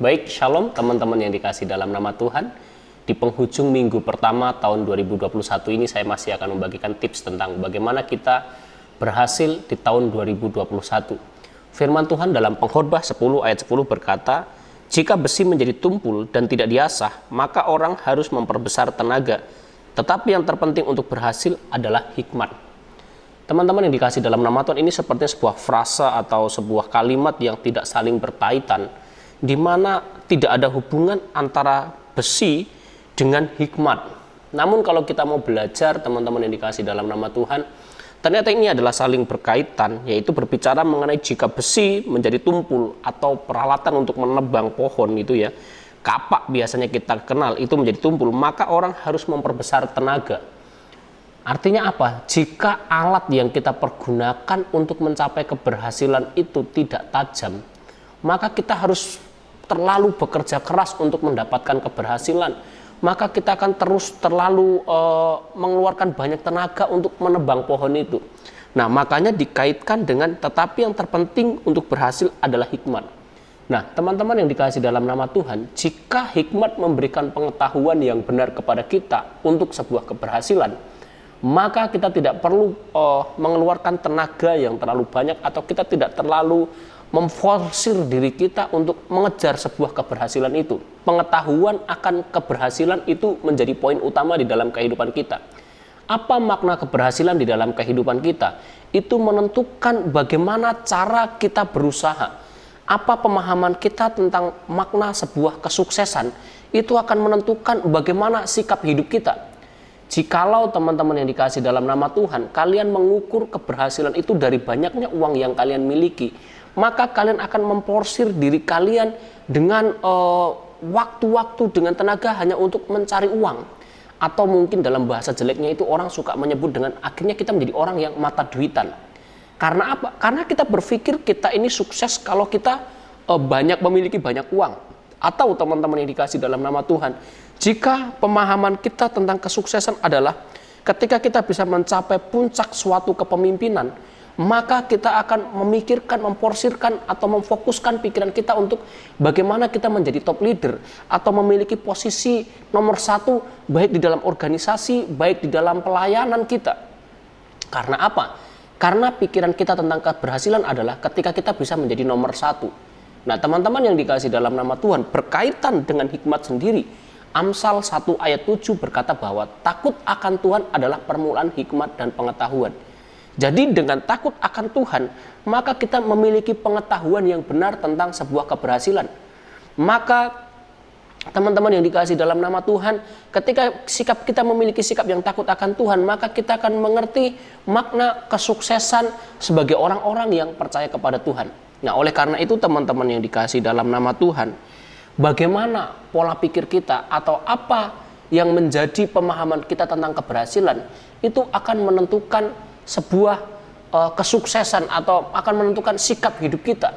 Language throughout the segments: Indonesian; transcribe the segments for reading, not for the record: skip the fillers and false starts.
Baik, shalom teman-teman yang dikasih dalam nama Tuhan. Di penghujung minggu pertama tahun 2021 ini saya masih akan membagikan tips tentang bagaimana kita berhasil di tahun 2021. Firman Tuhan dalam Pengkhotbah 10 ayat 10 berkata, "Jika besi menjadi tumpul dan tidak diasah, maka orang harus memperbesar tenaga. Tetapi yang terpenting untuk berhasil adalah hikmat." Teman-teman yang dikasih dalam nama Tuhan, ini sepertinya sebuah frasa atau sebuah kalimat yang tidak saling berkaitan, di mana tidak ada hubungan antara besi dengan hikmat. Namun kalau kita mau belajar, teman-teman yang dikasih dalam nama Tuhan, ternyata ini adalah saling berkaitan, yaitu berbicara mengenai jika besi menjadi tumpul atau peralatan untuk menebang pohon itu ya, kapak biasanya kita kenal itu menjadi tumpul, maka orang harus memperbesar tenaga. Artinya apa? Jika alat yang kita pergunakan untuk mencapai keberhasilan itu tidak tajam, maka kita harus terlalu bekerja keras untuk mendapatkan keberhasilan, maka kita akan terus terlalu mengeluarkan banyak tenaga untuk menebang pohon itu. Nah, makanya dikaitkan dengan tetapi yang terpenting untuk berhasil adalah hikmat. Nah, teman-teman yang dikasih dalam nama Tuhan, jika hikmat memberikan pengetahuan yang benar kepada kita untuk sebuah keberhasilan, maka kita tidak perlu mengeluarkan tenaga yang terlalu banyak, atau kita tidak terlalu memforsir diri kita untuk mengejar sebuah keberhasilan itu. Pengetahuan akan keberhasilan itu menjadi poin utama di dalam kehidupan kita. Apa makna keberhasilan di dalam kehidupan kita? Itu menentukan bagaimana cara kita berusaha. Apa pemahaman kita tentang makna sebuah kesuksesan, itu akan menentukan bagaimana sikap hidup kita. Jikalau teman-teman yang dikasih dalam nama Tuhan, kalian mengukur keberhasilan itu dari banyaknya uang yang kalian miliki, maka kalian akan memporsir diri kalian dengan waktu-waktu, dengan tenaga hanya untuk mencari uang. Atau mungkin dalam bahasa jeleknya itu orang suka menyebut dengan akhirnya kita menjadi orang yang mata duitan. Karena apa? Karena kita berpikir kita ini sukses kalau kita memiliki banyak uang. Atau teman-teman yang dikasih dalam nama Tuhan, jika pemahaman kita tentang kesuksesan adalah ketika kita bisa mencapai puncak suatu kepemimpinan, maka kita akan memikirkan, memporsirkan atau memfokuskan pikiran kita untuk bagaimana kita menjadi top leader atau memiliki posisi nomor satu baik di dalam organisasi, baik di dalam pelayanan kita. Karena apa? Karena pikiran kita tentang keberhasilan adalah ketika kita bisa menjadi nomor satu. Nah, teman-teman yang dikasih dalam nama Tuhan, berkaitan dengan hikmat sendiri, Amsal 1 ayat 7 berkata bahwa takut akan Tuhan adalah permulaan hikmat dan pengetahuan. Jadi dengan takut akan Tuhan, maka kita memiliki pengetahuan yang benar tentang sebuah keberhasilan. Maka teman-teman yang dikasih dalam nama Tuhan, ketika kita memiliki sikap yang takut akan Tuhan, maka kita akan mengerti makna kesuksesan sebagai orang-orang yang percaya kepada Tuhan. Nah, oleh karena itu teman-teman yang dikasih dalam nama Tuhan, bagaimana pola pikir kita atau apa yang menjadi pemahaman kita tentang keberhasilan, itu akan menentukan sebuah kesuksesan atau akan menentukan sikap hidup kita.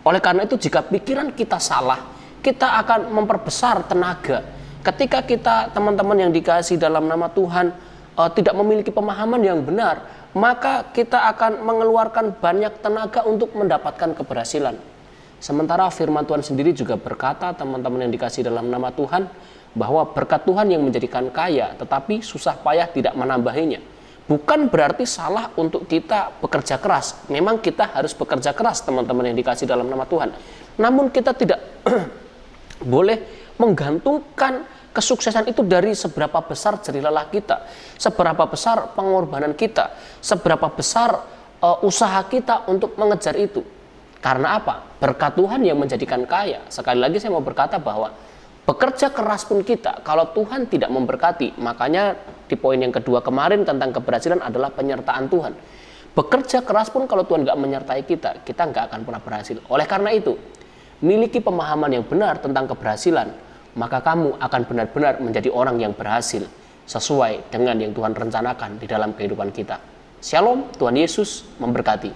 Oleh karena itu, jika pikiran kita salah, kita akan memperbesar tenaga. Ketika kita, teman-teman yang dikasih dalam nama Tuhan, tidak memiliki pemahaman yang benar, maka kita akan mengeluarkan banyak tenaga untuk mendapatkan keberhasilan. Sementara firman Tuhan sendiri juga berkata, teman-teman yang dikasih dalam nama Tuhan, bahwa berkat Tuhan yang menjadikan kaya, tetapi susah payah tidak menambahinya. Bukan berarti salah untuk kita bekerja keras. Memang kita harus bekerja keras, teman-teman yang dikasih dalam nama Tuhan. Namun kita tidak boleh menggantungkan kesuksesan itu dari seberapa besar jerih lelah kita, seberapa besar pengorbanan kita, seberapa besar usaha kita untuk mengejar itu. Karena apa? Berkat Tuhan yang menjadikan kaya. Sekali lagi saya mau berkata bahwa bekerja keras pun kita, kalau Tuhan tidak memberkati, makanya di poin yang kedua kemarin tentang keberhasilan adalah penyertaan Tuhan. Bekerja keras pun kalau Tuhan nggak menyertai kita, kita nggak akan pernah berhasil. Oleh karena itu, miliki pemahaman yang benar tentang keberhasilan, maka kamu akan benar-benar menjadi orang yang berhasil sesuai dengan yang Tuhan rencanakan di dalam kehidupan kita. Shalom, Tuhan Yesus memberkati.